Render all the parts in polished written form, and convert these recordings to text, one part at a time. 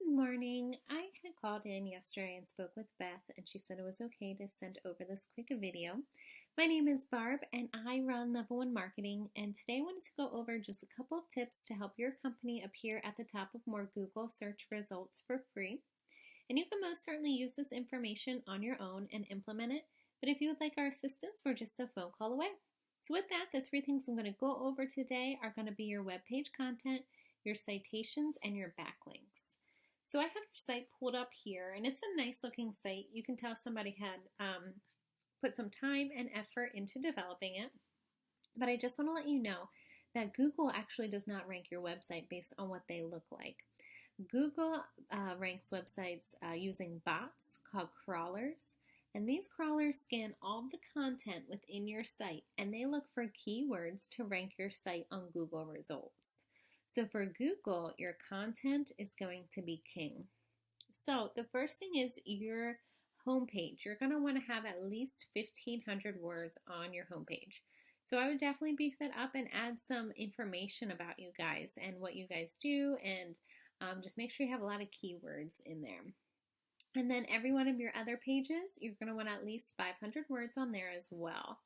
Good morning. I had called in yesterday and spoke with Beth, and she said it was okay to send over this quick video. My name is Barb, and I run Level 1 Marketing, and today I wanted to go over just a couple of tips to help your company appear at the top of more Google search results for free. And you can most certainly use this information on your own and implement it, but if you would like our assistance, we're just a phone call away. So with that, the three things I'm going to go over today are going to be your web page content, your citations, and your backlinks. So I have your site pulled up here, and it's a nice looking site. You can tell somebody had put some time and effort into developing it. But I just want to let you know that Google actually does not rank your website based on what they look like. Google ranks websites using bots called crawlers, and these crawlers scan all the content within your site, and they look for keywords to rank your site on Google results. So for Google, your content is going to be king. So the first thing is your homepage. You're going to want to have at least 1,500 words on your homepage. So I would definitely beef that up and add some information about you guys and what you guys do, and just make sure you have a lot of keywords in there. And then every one of your other pages, you're going to want at least 500 words on there as well.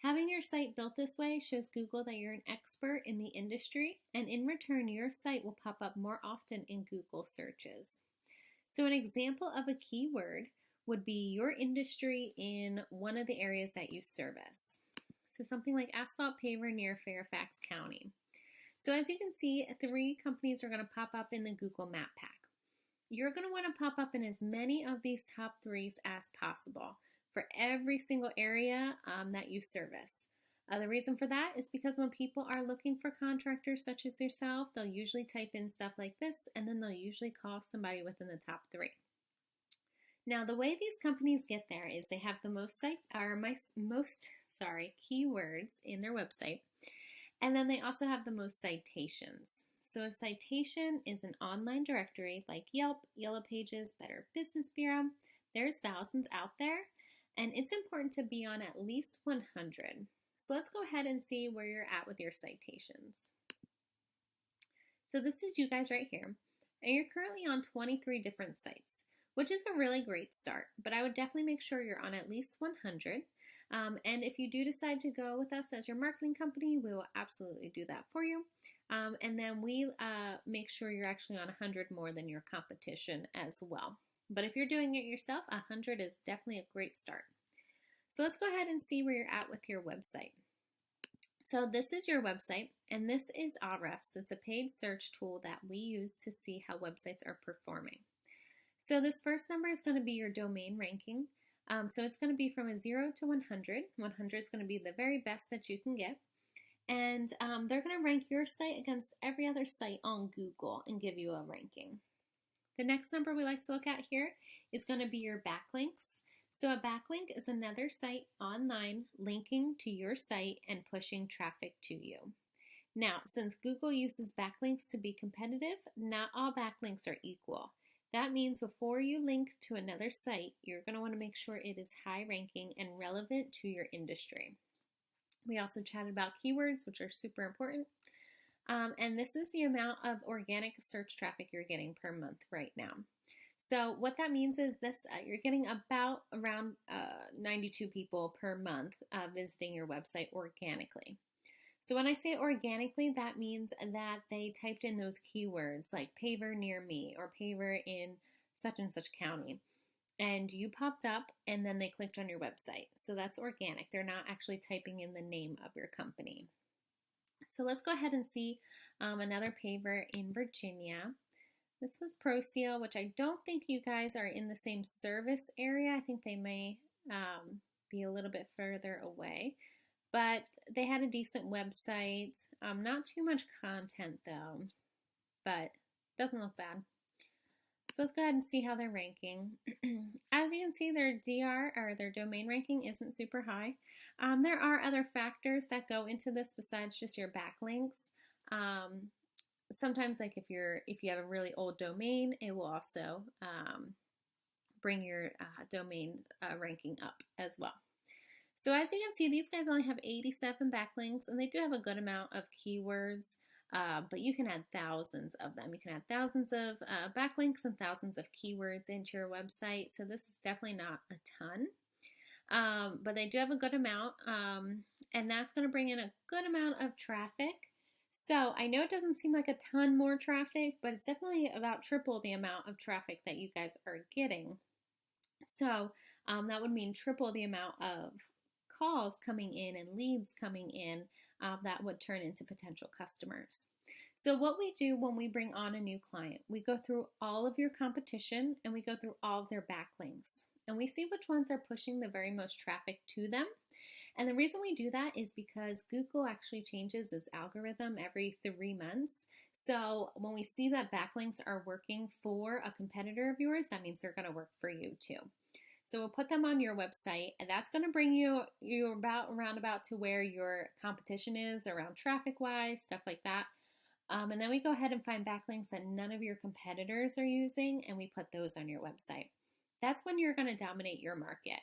Having your site built this way shows Google that you're an expert in the industry, and in return, your site will pop up more often in Google searches. So an example of a keyword would be your industry in one of the areas that you service. So something like asphalt paver near Fairfax County. So as you can see, 3 companies are going to pop up in the Google Map Pack. You're going to want to pop up in as many of these top 3s as possible for every single area that you service. The reason for that is because when people are looking for contractors such as yourself, they'll usually type in stuff like this, and then they'll usually call somebody within the top 3. Now, the way these companies get there is they have the most keywords in their website, and then they also have the most citations. So a citation is an online directory like Yelp, Yellow Pages, Better Business Bureau. There's thousands out there, and it's important to be on at least 100. So let's go ahead and see where you're at with your citations. So this is you guys right here, and you're currently on 23 different sites, which is a really great start, but I would definitely make sure you're on at least 100. And if you do decide to go with us as your marketing company, we will absolutely do that for you. And then we make sure you're actually on 100 more than your competition as well. But if you're doing it yourself, 100 is definitely a great start. So let's go ahead and see where you're at with your website. So this is your website, and this is Ahrefs. It's a paid search tool that we use to see how websites are performing. So this first number is going to be your domain ranking. So it's going to be from a 0 to 100. 100 is going to be the very best that you can get. And they're going to rank your site against every other site on Google and give you a ranking. The next number we like to look at here is going to be your backlinks. So a backlink is another site online linking to your site and pushing traffic to you. Now, since Google uses backlinks to be competitive, not all backlinks are equal. That means before you link to another site, you're going to want to make sure it is high ranking and relevant to your industry. We also chatted about keywords, which are super important. And this is the amount of organic search traffic you're getting per month right now. So what that means is this: you're getting about around 92 people per month visiting your website organically. So when I say organically, that means that they typed in those keywords like paver near me or paver in such and such county, and you popped up and then they clicked on your website. So that's organic. They're not actually typing in the name of your company. So let's go ahead and see another paver in Virginia. This was ProSeal, which I don't think you guys are in the same service area. I think they may be a little bit further away. But they had a decent website. Not too much content though, but doesn't look bad. So let's go ahead and see how they're ranking. As you can see, their DR, or their domain ranking, isn't super high. There are other factors that go into this besides just your backlinks. Sometimes, like if you have a really old domain, it will also bring your domain ranking up as well. So as you can see, these guys only have 87 backlinks, and they do have a good amount of keywords. but you can add thousands of them. You can add thousands of backlinks and thousands of keywords into your website. So this is definitely not a ton. But they do have a good amount, and that's going to bring in a good amount of traffic. So I know it doesn't seem like a ton more traffic, but it's definitely about triple the amount of traffic that you guys are getting. So that would mean triple the amount of calls coming in and leads coming in that would turn into potential customers. So what we do when we bring on a new client, we go through all of your competition and we go through all of their backlinks. And we see which ones are pushing the very most traffic to them. And the reason we do that is because Google actually changes its algorithm every 3 months. So when we see that backlinks are working for a competitor of yours, that means they're going to work for you too. So we'll put them on your website, and that's going to bring you around about to where your competition is around traffic-wise, stuff like that. And then we go ahead and find backlinks that none of your competitors are using, and we put those on your website. That's when you're going to dominate your market.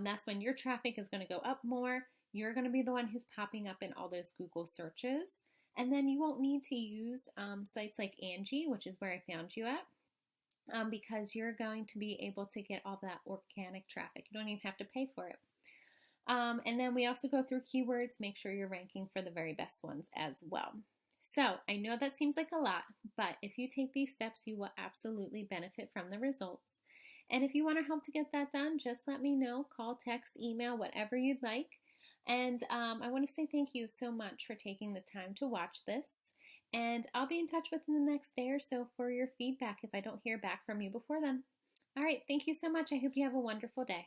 That's when your traffic is going to go up more. You're going to be the one who's popping up in all those Google searches. And then you won't need to use sites like Angie, which is where I found you at, because you're going to be able to get all that organic traffic. You don't even have to pay for it. And then we also go through keywords, make sure you're ranking for the very best ones as well. So I know that seems like a lot, but if you take these steps, you will absolutely benefit from the results. And if you want to help to get that done, just let me know. Call, text, email, whatever you'd like. And I want to say thank you so much for taking the time to watch this. And I'll be in touch within the next day or so for your feedback if I don't hear back from you before then. All right, thank you so much. I hope you have a wonderful day.